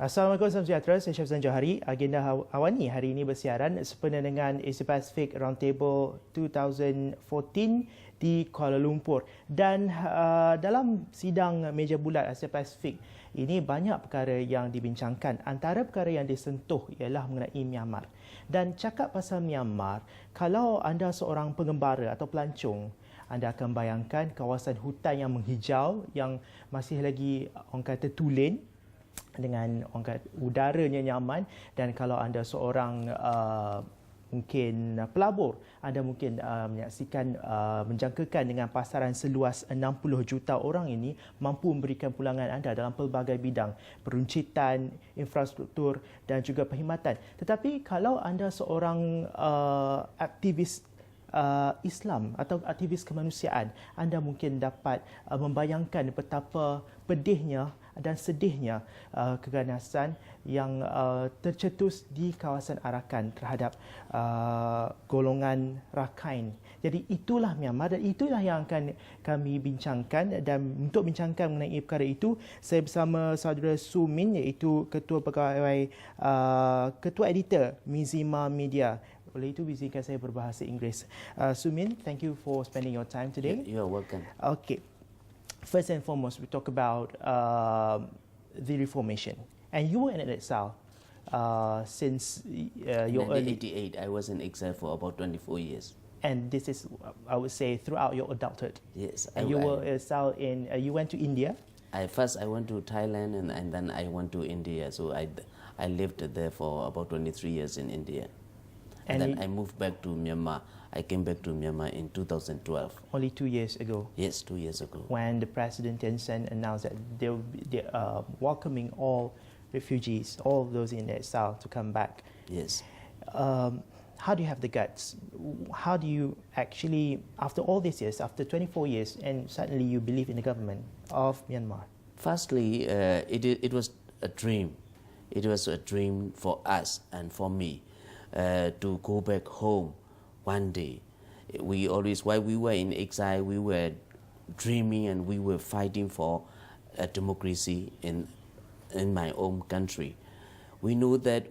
Assalamualaikum, salam sejahtera. Saya Syafzan Johari. Agenda Awani hari ini bersiaran sempena dengan Asia Pacific Roundtable 2014 di Kuala Lumpur. Dan dalam sidang meja bulat Asia Pacific ini banyak perkara yang dibincangkan. Antara perkara yang disentuh ialah mengenai Myanmar. Dan cakap pasal Myanmar, kalau anda seorang pengembara atau pelancong, anda akan bayangkan kawasan hutan yang menghijau yang masih lagi orang kata tulen, dengan orang kata udaranya nyaman. Dan kalau anda seorang mungkin pelabur, anda mungkin menyaksikan menjangkakan dengan pasaran seluas 60 juta orang ini mampu memberikan pulangan anda dalam pelbagai bidang, peruncitan, infrastruktur dan juga perkhidmatan. Tetapi kalau anda seorang aktivis Islam atau aktivis kemanusiaan, anda mungkin dapat membayangkan betapa pedihnya dan sedihnya keganasan yang tercetus di kawasan Arakan terhadap golongan Rakhine. Jadi itulah Myanmar dan itulah yang akan kami bincangkan. Dan untuk bincangkan mengenai perkara itu, saya bersama saudara Suu Kyi, iaitu Ketua Pegawai Ketua Editor Myanmar Media. Oleh itu, izinkan saya berbahasa Inggeris. Suu Kyi, thank you for spending your time today. You're welcome. Okay. First and foremost, we talk about the Reformation. And you were in exile since your early... 1988, I was in exile for about 24 years. And this is, I would say, throughout your adulthood. Yes. And you were exiled in, you went to India? First I went to Thailand and then I went to India. So I lived there for about 23 years in India. And then I moved back to Myanmar. I came back to Myanmar in 2012. Only 2 years ago? Yes, 2 years ago. When the President Thein Sein announced that they will be welcoming all refugees, all of those in exile to come back. Yes. How do you have the guts? How do you actually, after all these years, after 24 years, and suddenly you believe in the government of Myanmar? Firstly, it was a dream. It was a dream for us and for me to go back home one day. We always, while we were in exile, we were dreaming and we were fighting for a democracy in my own country. We knew that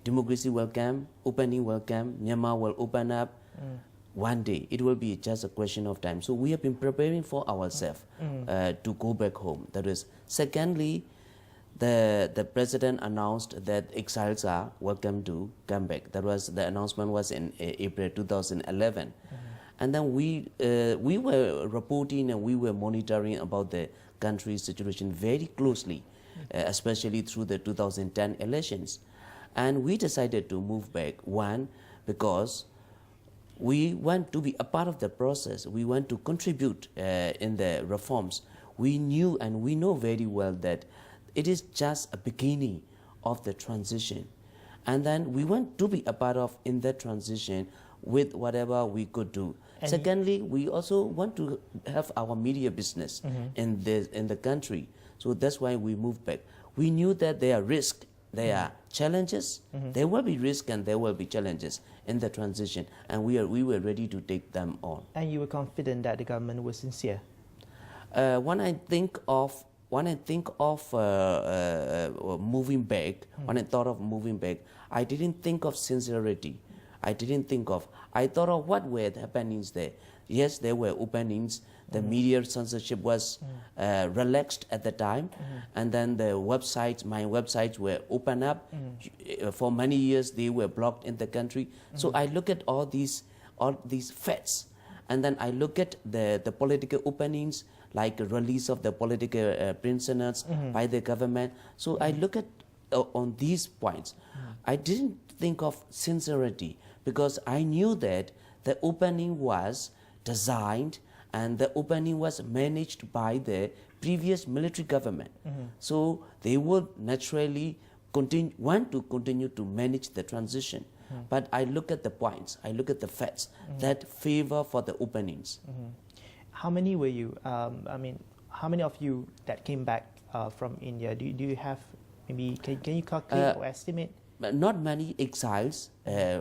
democracy will come, opening will come, Myanmar will open up. One day. It will be just a question of time. So we have been preparing for ourselves to go back home. That is. Secondly, the president announced that exiles are welcome to come back. That was, the announcement was in April 2011. And then we were reporting and we were monitoring about the country's situation very closely, especially through the 2010 elections. And we decided to move back. One, because we want to be a part of the process. We want to contribute in the reforms. We knew and we know very well that it is just a beginning of the transition. And then we want to be a part of in that transition with whatever we could do. And secondly, we also want to have our media business in the country. So that's why we moved back. We knew that there are risks, there are challenges. There will be risks and there will be challenges in the transition, and we were ready to take them on. And you were confident that the government was sincere? When I think of moving back, when I thought of moving back, I didn't think of sincerity. I thought of what were the happenings there. Yes, there were openings. The media censorship was relaxed at the time, and then the websites, my websites were open up. For many years, they were blocked in the country. So I look at all these facts, and then I look at the political openings, like release of the political prisoners by the government. So I look at on these points. I didn't think of sincerity because I knew that the opening was designed and the opening was managed by the previous military government. So they would naturally want to continue to manage the transition. But I look at the points, I look at the facts that favor for the openings. How many were you? How many of you that came back from India? Do you have, maybe, can you calculate or estimate? Not many exiles,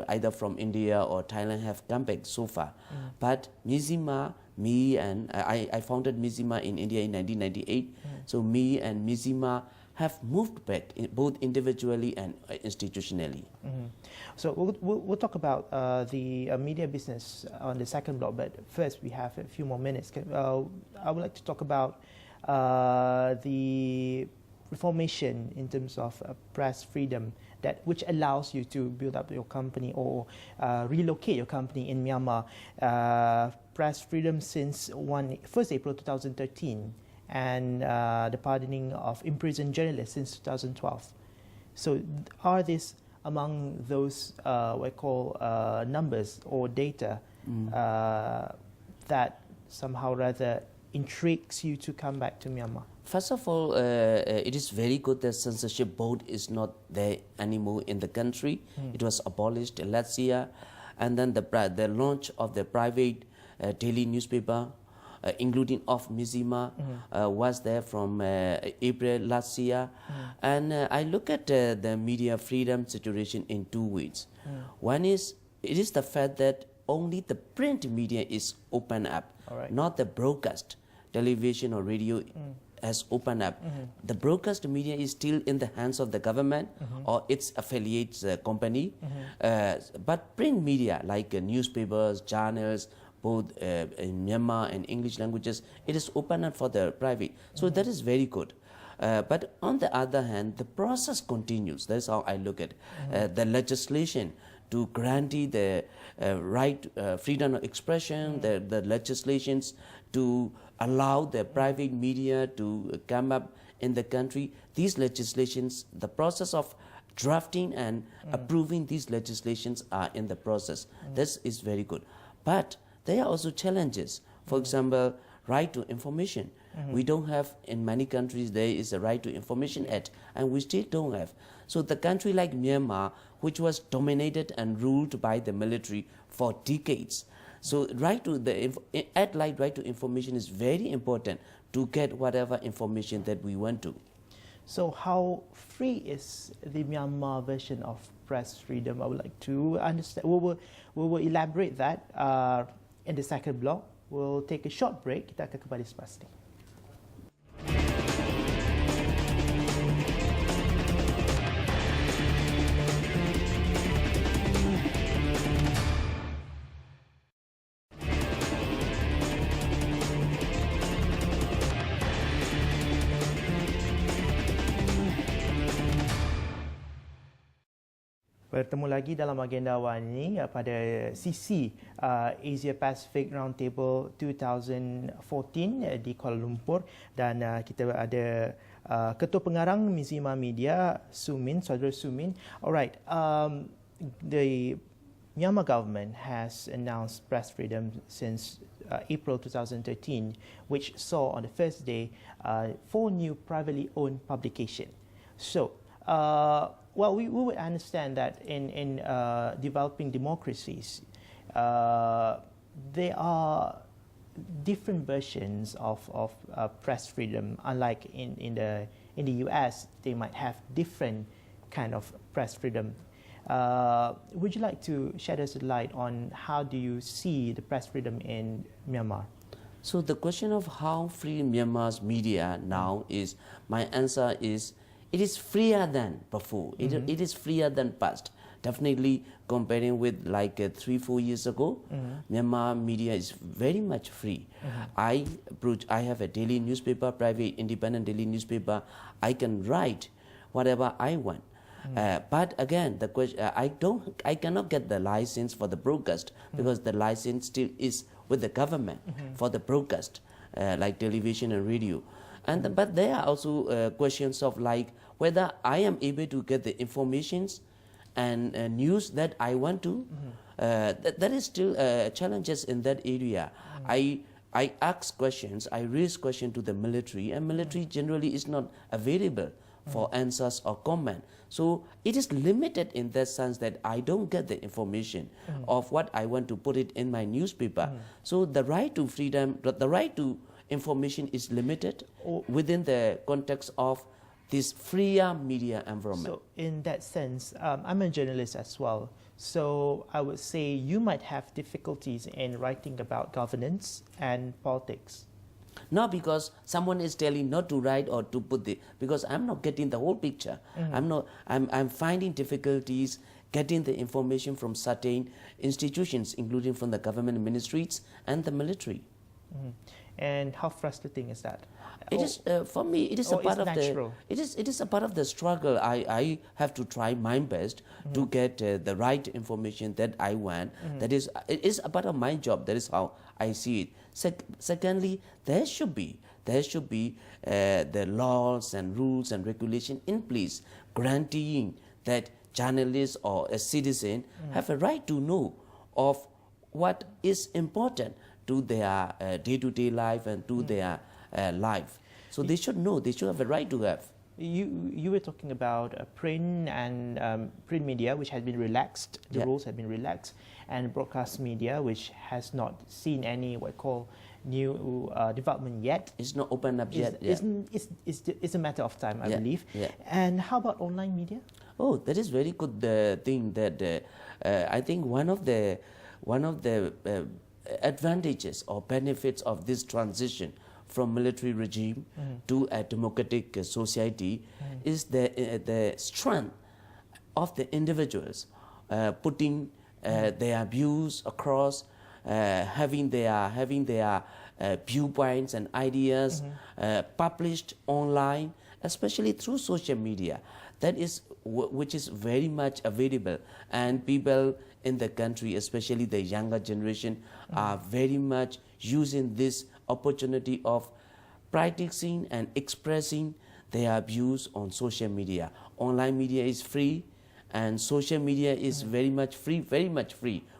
either from India or Thailand, have come back so far. But Myanmar, me and I founded Myanmar in India in 1998. So me and Myanmar have moved back, both individually and institutionally. So we'll talk about the media business on the second block, but first we have a few more minutes. I would like to talk about the reformation in terms of press freedom, which allows you to build up your company or relocate your company in Myanmar. Press freedom since 1st April 2013, and the pardoning of imprisoned journalists since 2012. So are these among those what I call numbers or data that somehow rather intrigues you to come back to Myanmar? First of all, it is very good that censorship board is not there anymore in the country. It was abolished last year, and then the launch of the private daily newspaper, including of Mizima, was there from April last year. And I look at the media freedom situation in two ways. One is, it is the fact that only the print media is open up, not the broadcast, television or radio has opened up. The broadcast media is still in the hands of the government or its affiliates company. But print media like newspapers, journals, both in Myanmar and English languages, it is open up for the private. So that is very good. But on the other hand, the process continues. That's how I look at the legislation to guarantee the right, freedom of expression, the legislations to allow the private media to come up in the country. These legislations, the process of drafting and approving these legislations are in the process. This is very good. But there are also challenges. For example, right to information. We don't have, in many countries, there is a right to information act, and we still don't have. So the country like Myanmar, which was dominated and ruled by the military for decades, so right to the act like right to information is very important to get whatever information that we want to. So how free is the Myanmar version of press freedom? I would like to understand. We will elaborate that in the second block. We'll take a short break. Kita akan kembali selepas ini. Bertemu lagi dalam agenda Awani pada sisi Asia Pacific Roundtable 2014 di Kuala Lumpur, dan kita ada Ketua Pengarang Mizima Media, Saudara Sumin. Alright, the Myanmar government has announced press freedom since April 2013, which saw on the first day 4 new privately owned publications. So, well, we would understand that in developing democracies, there are different versions of press freedom. Unlike in the US, they might have different kind of press freedom. Would you like to shed us a light on how do you see the press freedom in Myanmar? So the question of how free Myanmar's media now is, my answer is, it is freer than before. It is freer than past. Definitely comparing with like 3-4 years ago, Myanmar media is very much free. I have a daily newspaper, private independent daily newspaper. I can write whatever I want. But again, the question, I cannot get the license for the broadcast because the license still is with the government for the broadcast, like television and radio. But there are also questions of like whether I am able to get the informations and news that I want to. That is still challenges in that area. I ask questions, I raise questions to the military, and military generally is not available for answers or comment. So it is limited in that sense that I don't get the information of what I want to put it in my newspaper. So the right to freedom, the right to information is limited within the context of this freer media environment. So in that sense, I'm a journalist as well. So I would say you might have difficulties in writing about governance and politics. Not because someone is telling not to write or to put because I'm not getting the whole picture. I'm finding difficulties getting the information from certain institutions, including from the government ministries and the military. And how frustrating is that? It is for me. It is a part of natural? It is a part of the struggle. I have to try my best to get the right information that I want. That is, it is a part of my job. That is how I see it. Secondly, there should be the laws and rules and regulation in place, guaranteeing that journalists or a citizen have a right to know of what is important to their day-to-day life and to their life. So they should know, they should have a right to have. You were talking about print and print media, which has been relaxed, the rules have been relaxed, and broadcast media, which has not seen any what I call new development yet. It's not opened up yet. It's a matter of time, I believe. Yeah. And how about online media? Oh, that is very good thing that I think one of the advantages or benefits of this transition from military regime to a democratic society is the strength of the individuals putting their views across, having their viewpoints and ideas published online, especially through social media. That is which is very much available, and people in the country, especially the younger generation, are very much using this opportunity of practicing and expressing their views on social media. Online media is free, and social media is very much free.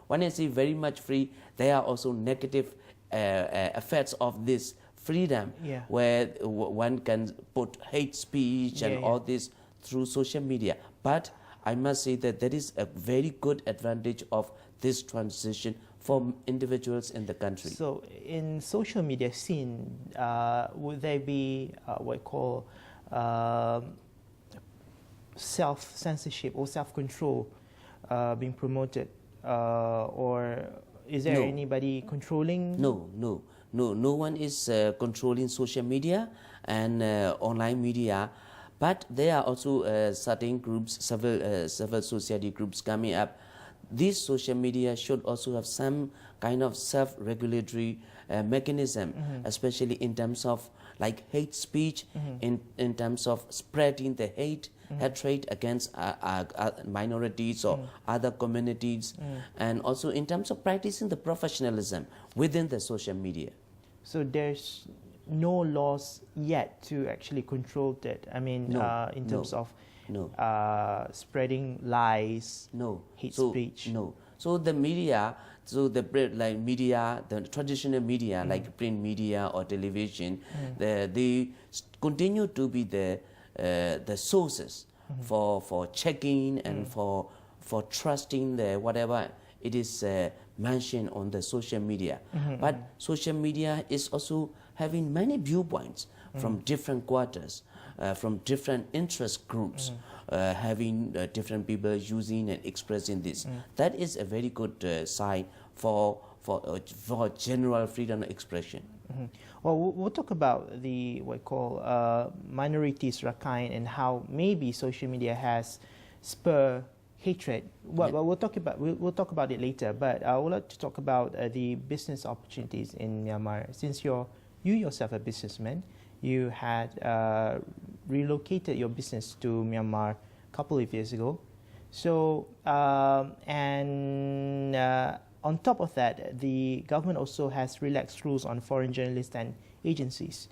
When I say very much free, there are also negative effects of this freedom, where one can put hate speech and all this through social media. But I must say that there is a very good advantage of this transition for individuals in the country. So in social media scene, would there be what I call self-censorship or self-control being promoted? Or is there anybody controlling? No one is controlling social media and online media. But there are also certain groups, several society groups coming up. This social media should also have some kind of self-regulatory mechanism, especially in terms of like hate speech, in terms of spreading the hatred against minorities or other communities, and also in terms of practicing the professionalism within the social media. So there's no laws yet to actually control that. I mean, in terms of spreading lies, hate speech. So the media, the traditional media like print media or television, they continue to be the sources for checking and for trusting whatever it is mentioned on the social media. But social media is also having many viewpoints from different quarters, from different interest groups, having different people using and expressing this. That is a very good sign for general freedom of expression. Well, we'll talk about the what I call minorities, Rakhine, and how maybe social media has spurred hatred. Well, we'll talk about it later. But I would like to talk about the business opportunities in Myanmar. Since you yourself a businessman, you had relocated your business to Myanmar a couple of years ago. So on top of that, the government also has relaxed rules on foreign journalists and agencies.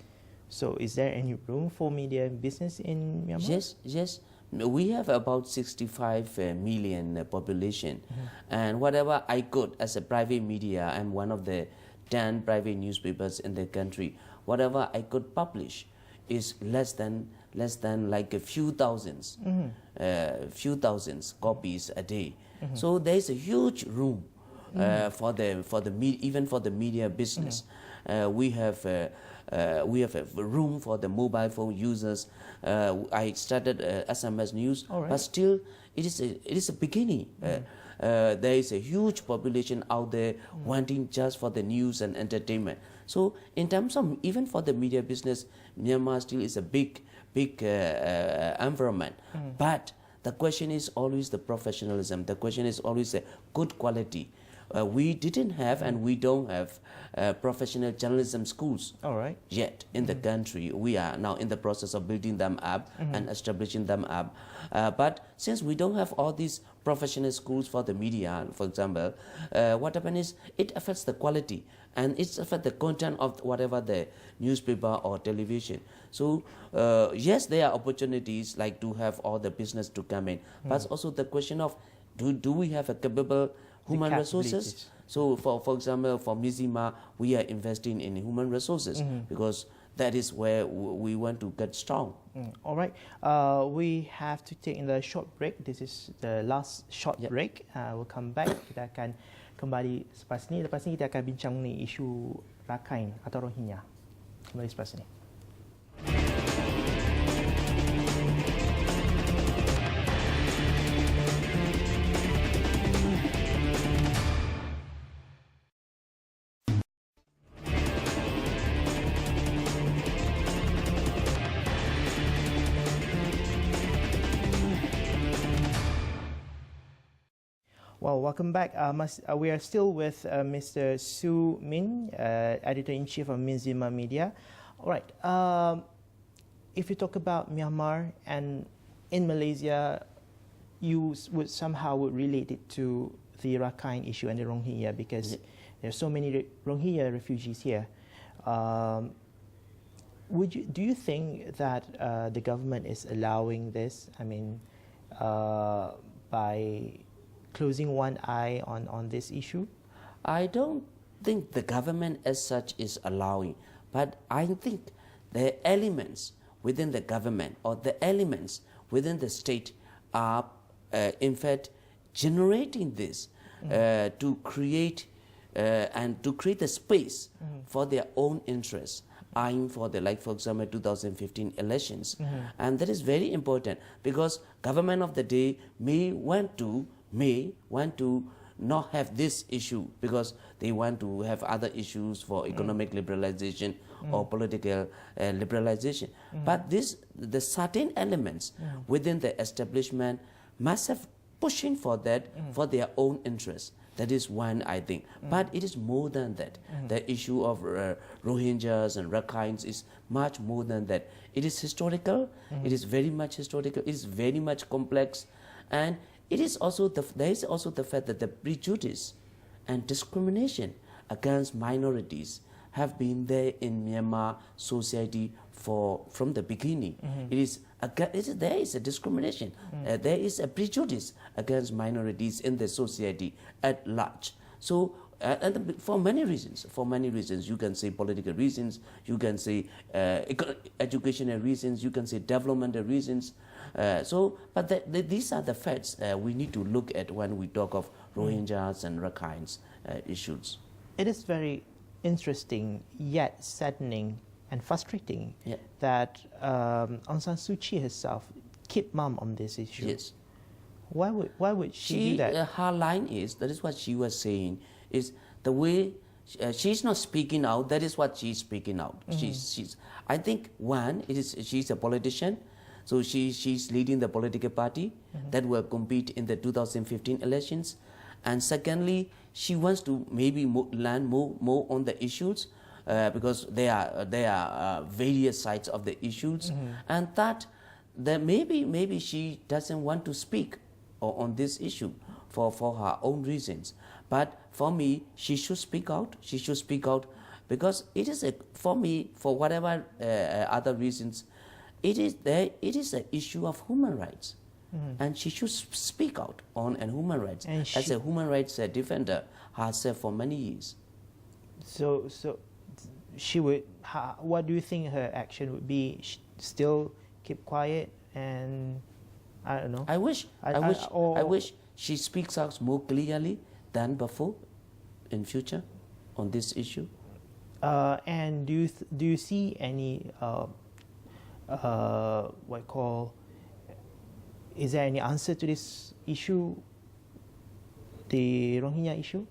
So is there any room for media business in Myanmar? Yes. We have about 65 million population, and whatever I could as a private media, I'm one of the 10 private newspapers in the country. Whatever I could publish is less than like a few thousands copies a day. So there is a huge room for the media business. We have a room for the mobile phone users. I started SMS news, but still it is a beginning. there is a huge population out there wanting just for the news and entertainment. So in terms of even for the media business, Myanmar still is a big environment. But the question is always the professionalism. The question is always a good quality. We didn't have and we don't have professional journalism schools yet in the country. We are now in the process of building them up and establishing them up. But since we don't have all these professional schools for the media, for example, what happens is it affects the quality and it affects the content of whatever the newspaper or television. So yes, there are opportunities like to have all the business to come in, but also the question of do we have a capable human resources? So for example, for Myanmar, we are investing in human resources because that is where we want to get strong. All right. We have to take a short break. This is the last short break. We'll come back. Kita akan kembali selepas ni. Lepas ni kita akan bincang mengenai isu Rakhine atau Rohingya. Kembali selepas ni. Well, welcome back. We are still with Mr. Suu Min, Editor-in-Chief of Myanmar Media. All right. If you talk about Myanmar and in Malaysia, you would somehow relate it to the Rakhine issue and the Rohingya because there are so many Rohingya refugees here. Do you think that the government is allowing this? I mean, by closing one eye on this issue? I don't think the government as such is allowing, but I think the elements within the government or the elements within the state are in fact generating this to create a space for their own interests, eyeing for the, like for example 2015 elections. And that is very important because government of the day may want to not have this issue because they want to have other issues for economic liberalization or political liberalization. But the certain elements within the establishment must have pushing for that for their own interests. That is one, I think. But it is more than that. The issue of Rohingyas and Rakhines is much more than that. It is historical. It is very much historical. It is very much complex. And it is also there is also the fact that the prejudice and discrimination against minorities have been there in Myanmar society from the beginning. There is a discrimination. There is a prejudice against minorities in the society at large. So, and for many reasons, you can say political reasons, you can say educational reasons, you can say developmental reasons. But these are the facts we need to look at when we talk of Rohingyas and Rakhines issues. It is very interesting yet saddening and frustrating that Aung San Suu Kyi herself kept mum on this issue. Yes. Why would she do that? Her line is, that is what she was saying, is the way she's not speaking out, that is what she's speaking out. She's I think one, she's a politician, so she's leading the political party that will compete in the 2015 elections. And secondly, she wants to maybe learn more on the issues because there are various sides of the issues. And third, that maybe she doesn't want to speak on this issue for her own reasons. But for me, she should speak out. She should speak out because it is for me, for whatever other reasons, it is an issue of human rights. And she should speak out on human rights as a human rights defender herself for many years. So she would. What do you think her action would be? Still keep quiet and I don't know. I wish she speaks out more clearly than before in future on this issue. And do you see any is there any answer to this issue? the Rohingya issue?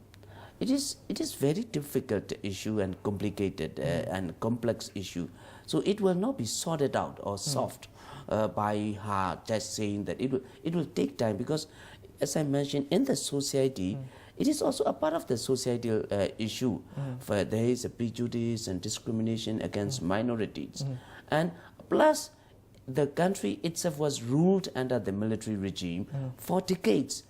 It is very difficult issue and complicated and complex issue. So it will not be sorted out or solved by her just saying that it will take time, because as I mentioned, in the society, it is also a part of the societal issue. For there is a prejudice and discrimination against minorities, and plus the country itself was ruled under the military regime for decades.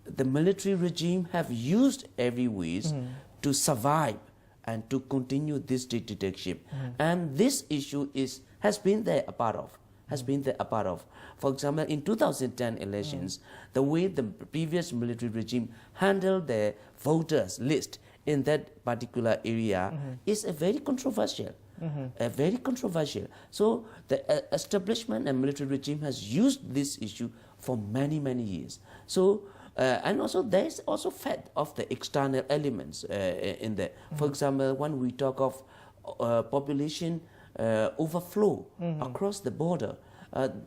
The military regime have used every ways to survive and to continue this dictatorship, and this issue has been there a part of. For example, in 2010 elections, the way the previous military regime handled the voters list in that particular area is a very controversial. Very controversial. So the establishment and military regime has used this issue for many years. So and also there is also fed of the external elements in there. For example, when we talk of population overflow across the border,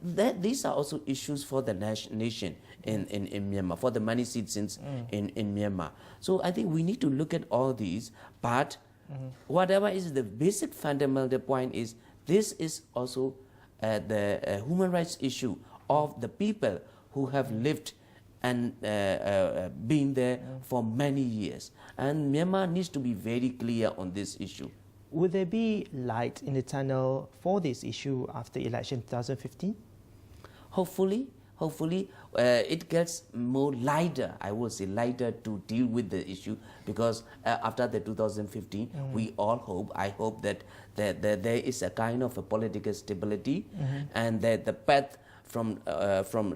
these are also issues for the nation in Myanmar, for the many citizens in Myanmar. So I think we need to look at all these, but whatever is the basic fundamental point is, this is also the human rights issue of the people who have lived and been there for many years. And Myanmar needs to be very clear on this issue. Will there be light in the tunnel for this issue after election 2015? Hopefully, it gets more lighter, I would say lighter, to deal with the issue, because after the 2015, we all hope, I hope that there is a kind of a political stability, and that the path from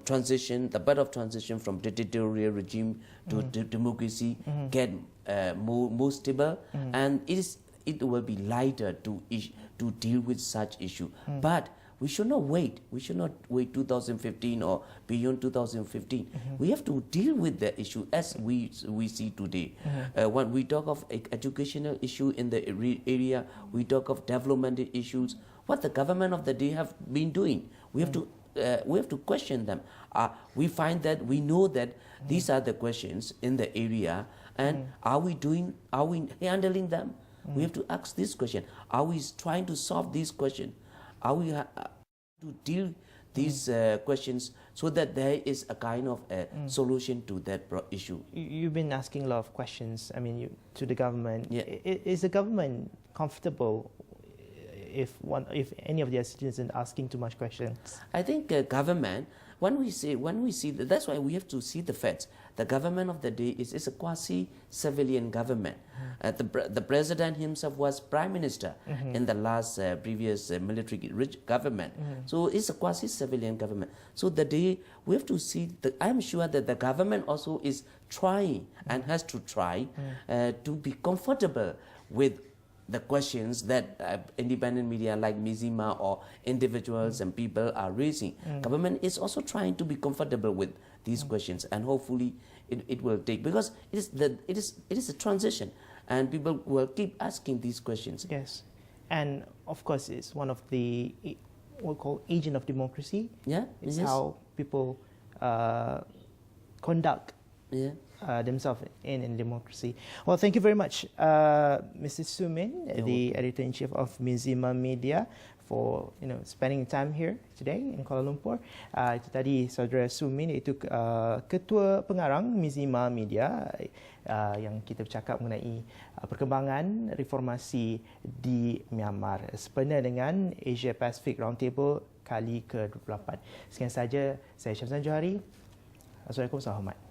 transition, the path of transition from dictatorial regime to democracy get more stable, and it will be lighter to deal with such issue. But we should not wait. We should not wait 2015 or beyond 2015. We have to deal with the issue as we see today. When we talk of educational issue in the area, we talk of development issues. What the government of the day have been doing, we have to question them. We find that we know that these are the questions in the area, and are we handling them? We have to ask this question: are we trying to solve these questions? Are we to deal these questions so that there is a kind of a solution to that issue? You've been asking a lot of questions, I mean, to the government. Yeah. Is the government comfortable if any of their citizens asking too much questions? I think government, when we see that's why we have to see the facts. The government of the day is a quasi-civilian government. The president himself was prime minister in the last previous military government. So it's a quasi-civilian government. So we have to see. I'm sure that the government also is trying and has to try to be comfortable with the questions that independent media like Mizima or individuals and people are raising. Government is also trying to be comfortable with these questions, and hopefully it will take, because it is a transition, and people will keep asking these questions. Yes, and of course it's one of the what we call agent of democracy. Yeah, it's yes. how people conduct Yeah. Themselves in democracy. Well, thank you very much, Mr. Suu Min, the editor-in-chief of Myanmar Media, for spending time here today in Kuala Lumpur. Itu tadi saudara Suu Min, iaitu ketua pengarang Myanmar Media, yang kita bercakap mengenai perkembangan reformasi di Myanmar sempena dengan Asia Pacific Roundtable kali ke-28. Sekian saja, saya Syamsan Johari. Assalamualaikum warahmatullahi wabarakatuh.